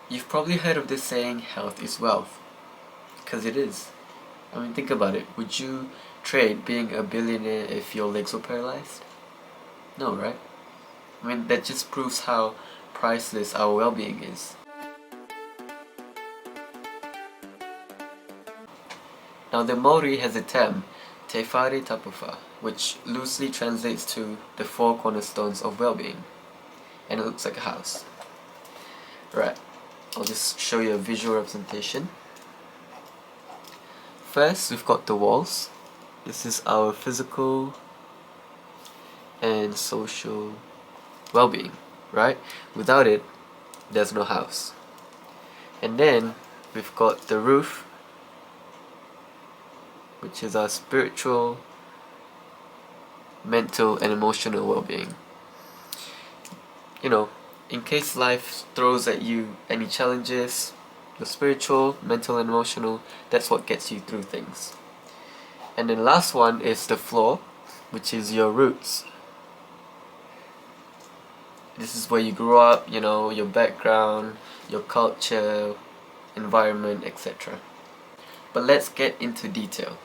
You've probably heard of this saying, health is wealth, because it is. I mean, think about it. Would you trade being a billionaire if your legs were paralyzed? No, right? I mean, that just proves how priceless our well-being is. Now, the Maori has a term, te whare tapuwha, which loosely translates to the four cornerstones of well-being. And it looks like a house. Right, I'll just show you a visual representation. First, we've got the walls. This is our physical and social well-being, right? Without it, there's no house. And then we've got the roof, which is our spiritual, mental and emotional well-being. You know, in case life throws at you any challenges, your spiritual, mental and emotional, that's what gets you through things. And then last one is the floor, which is your roots. This is where you grew up, you know, your background, your culture, environment, etc. But let's get into detail.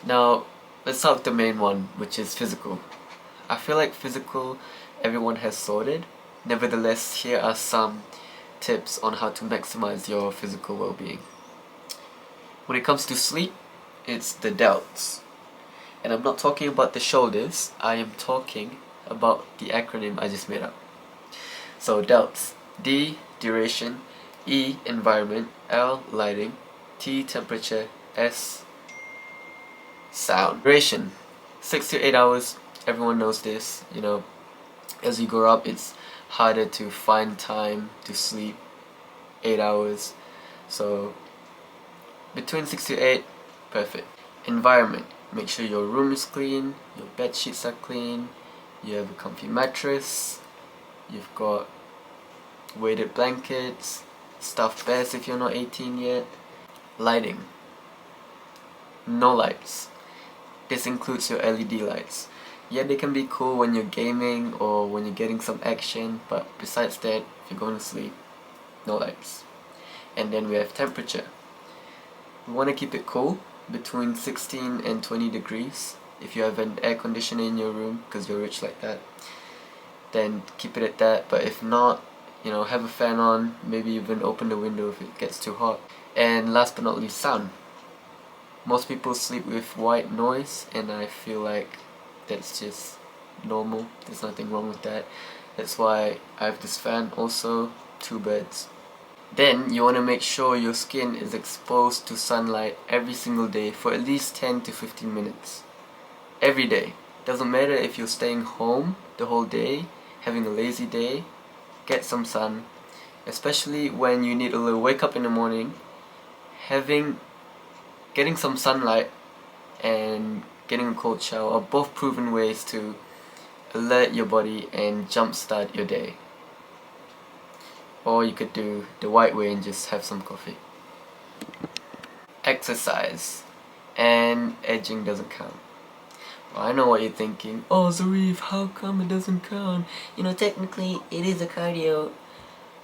Now, let's start with the main one, which is physical. I feel like physical, everyone has sorted. Nevertheless, here are some tips on how to maximize your physical well-being. When it comes to sleep, it's the delts. And I'm not talking about the shoulders, I am talking about the acronym I just made up. So delts: D, duration; E, environment; L, lighting; T, temperature; S, sound. Duration, 6 to 8 hours, everyone knows this, you know. As you grow up, it's harder to find time to sleep 8 hours. So between 6 to 8, perfect. Environment, make sure your room is clean, your bed sheets are clean, you have a comfy mattress, you've got weighted blankets, stuffed bears if you're not 18 yet. Lighting, no lights. This includes your LED lights. Yeah, they can be cool when you're gaming or when you're getting some action, but besides that, if you're going to sleep, no lights. And then we have temperature. We want to keep it cool, between 16 and 20 degrees. If you have an air conditioner in your room, because you're rich like that, then keep it at that. But if not, you know, have a fan on, maybe even open the window if it gets too hot. And last but not least, sound. Most people sleep with white noise, and I feel like that's just normal. There's nothing wrong with that. That's why I have this fan also, 2 beds. Then you want to make sure your skin is exposed to sunlight every single day for at least 10 to 15 minutes. Every day. Doesn't matter if you're staying home the whole day, having a lazy day, get some sun. Especially when you need to wake up in the morning, getting some sunlight and getting a cold shower are both proven ways to alert your body and jumpstart your day. Or you could do the white way and just have some coffee. Exercise. And edging doesn't count. Well, I know what you're thinking. Oh, Zarif, how come it doesn't count? You know, technically it is a cardio.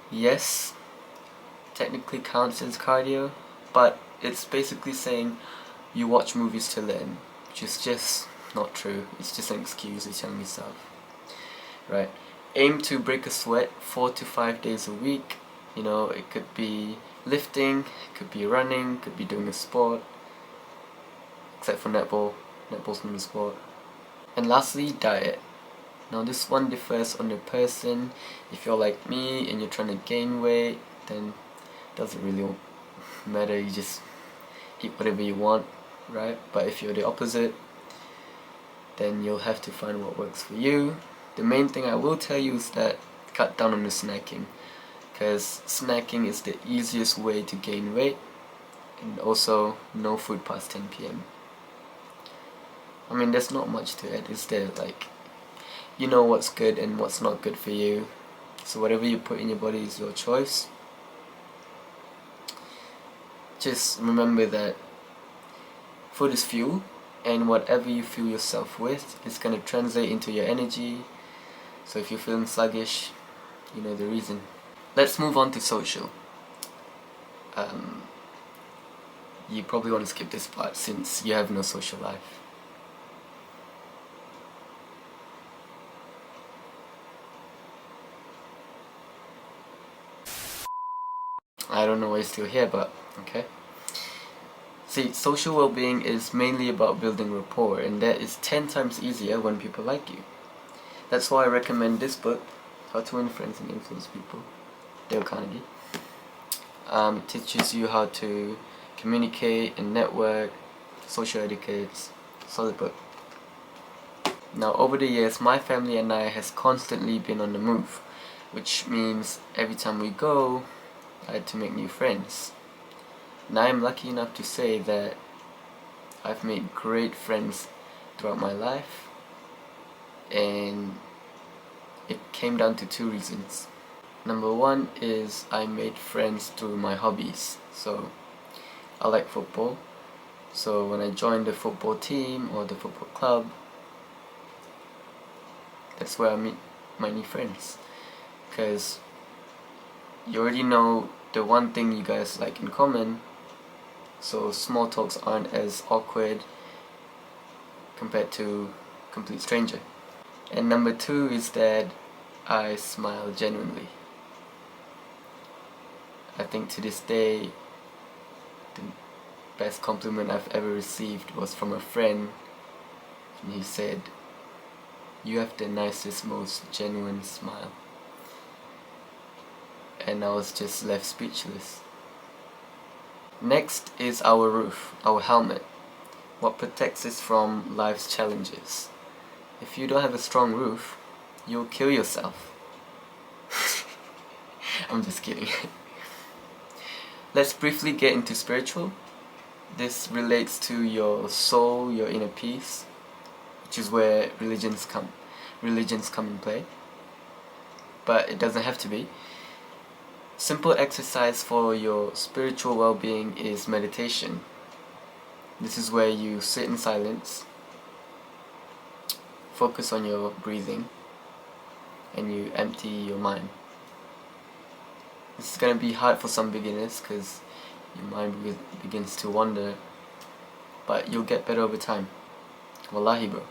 Yes, technically counts as cardio, but it's basically saying you watch movies to learn, which is just not true. It's just an excuse you're telling yourself. Right? Aim to break a sweat 4 to 5 days a week. You know, it could be lifting, it could be running, it could be doing a sport. Except for netball. Netball's not a sport. And lastly, diet. Now this one differs on the person. If you're like me and you're trying to gain weight, then it doesn't really matter, you just eat whatever you want, right? But if you're the opposite, then you'll have to find what works for you. The main thing I will tell you is that cut down on the snacking, because snacking is the easiest way to gain weight, and also no food past 10 p.m. I mean, there's not much to it, is there? Like, you know what's good and what's not good for you, so whatever you put in your body is your choice. Just remember that food is fuel, and whatever you fuel yourself with is going to translate into your energy. So if you're feeling sluggish, you know the reason. Let's move on to social. You probably want to skip this part since you have no social life. I don't know why you're still here, but okay. See, social well-being is mainly about building rapport, and that is 10 times easier when people like you. That's why I recommend this book, How to Win Friends and Influence People, Dale Carnegie. It teaches you how to communicate and network, social etiquettes, solid book. Now, over the years, my family and I has constantly been on the move, which means every time we go, I had to make new friends. And I'm lucky enough to say that I've made great friends throughout my life, and it came down to two reasons. Number one is I made friends through my hobbies. So I like football, so when I joined the football team or the football club, that's where I meet my new friends, because you already know the one thing you guys like in common, so small talks aren't as awkward compared to a complete stranger. And number two is that I smile genuinely. I think to this day the best compliment I've ever received was from a friend, and he said, "You have the nicest, most genuine smile." And I was just left speechless. Next is our roof, our helmet, what protects us from life's challenges. If you don't have a strong roof, you'll kill yourself. I'm just kidding. Let's briefly get into spiritual. This relates to your soul, your inner peace, which is where religions come in play. But it doesn't have to be. Simple exercise for your spiritual well-being is meditation. This is where you sit in silence, focus on your breathing, and you empty your mind. This is going to be hard for some beginners because your mind begins to wander, but you'll get better over time. Wallahi, bro.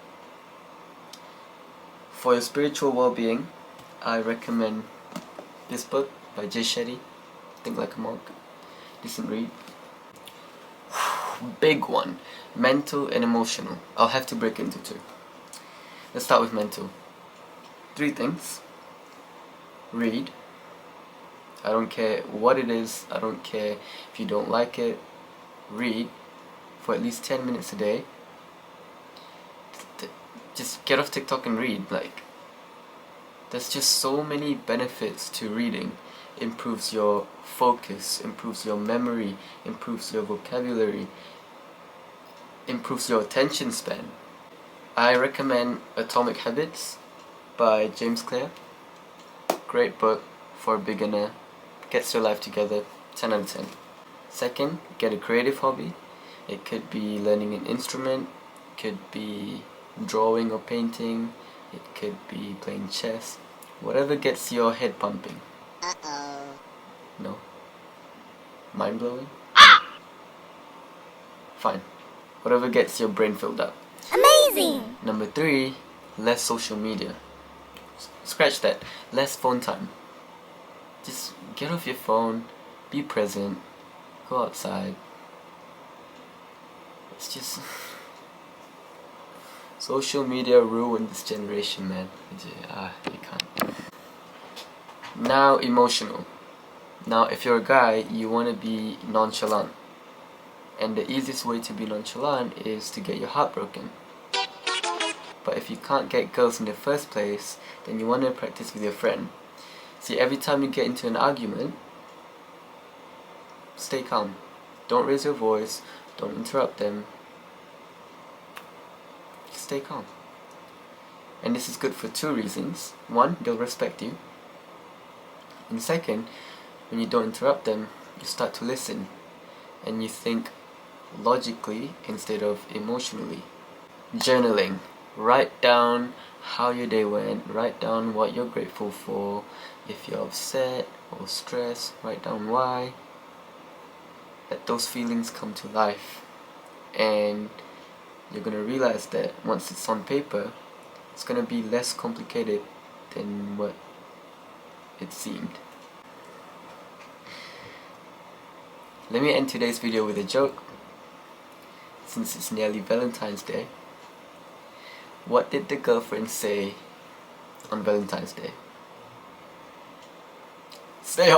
For your spiritual well-being, I recommend this book by Jay Shetty, Think Like a Monk. Decent read. Big one, mental and emotional. I'll have to break into two. Let's start with mental. 3 things. Read. I don't care what it is, I don't care if you don't like it. Read for at least 10 minutes a day. Just get off TikTok and read. Like, there's just so many benefits to reading. Improves your focus, improves your memory, improves your vocabulary, improves your attention span. I recommend Atomic Habits by James Clear. Great book for a beginner. Gets your life together. 10 out of 10. Second, get a creative hobby. It could be learning an instrument, it could be drawing or painting, it could be playing chess. Whatever gets your head pumping. No? Mind blowing? Fine. Whatever gets your brain filled up. Amazing! Number 3, less social media. Scratch that. Less phone time. Just get off your phone, be present, go outside. It's just... social media ruined this generation, man. You can't. Now, emotional. Now, if you're a guy, you want to be nonchalant. And the easiest way to be nonchalant is to get your heart broken. But if you can't get girls in the first place, then you want to practice with your friend. See, every time you get into an argument, stay calm. Don't raise your voice, don't interrupt them. Just stay calm. And this is good for 2 reasons. 1, they'll respect you. And second, when you don't interrupt them, you start to listen. And you think logically instead of emotionally. Journaling. Write down how your day went, write down what you're grateful for. If you're upset, or stress, write down why. Let those feelings come to life, and you're gonna realize that once it's on paper, it's gonna be less complicated than what it seemed. Let me end today's video with a joke. Since it's nearly Valentine's Day, what did the girlfriend say on Valentine's Day? Stay home.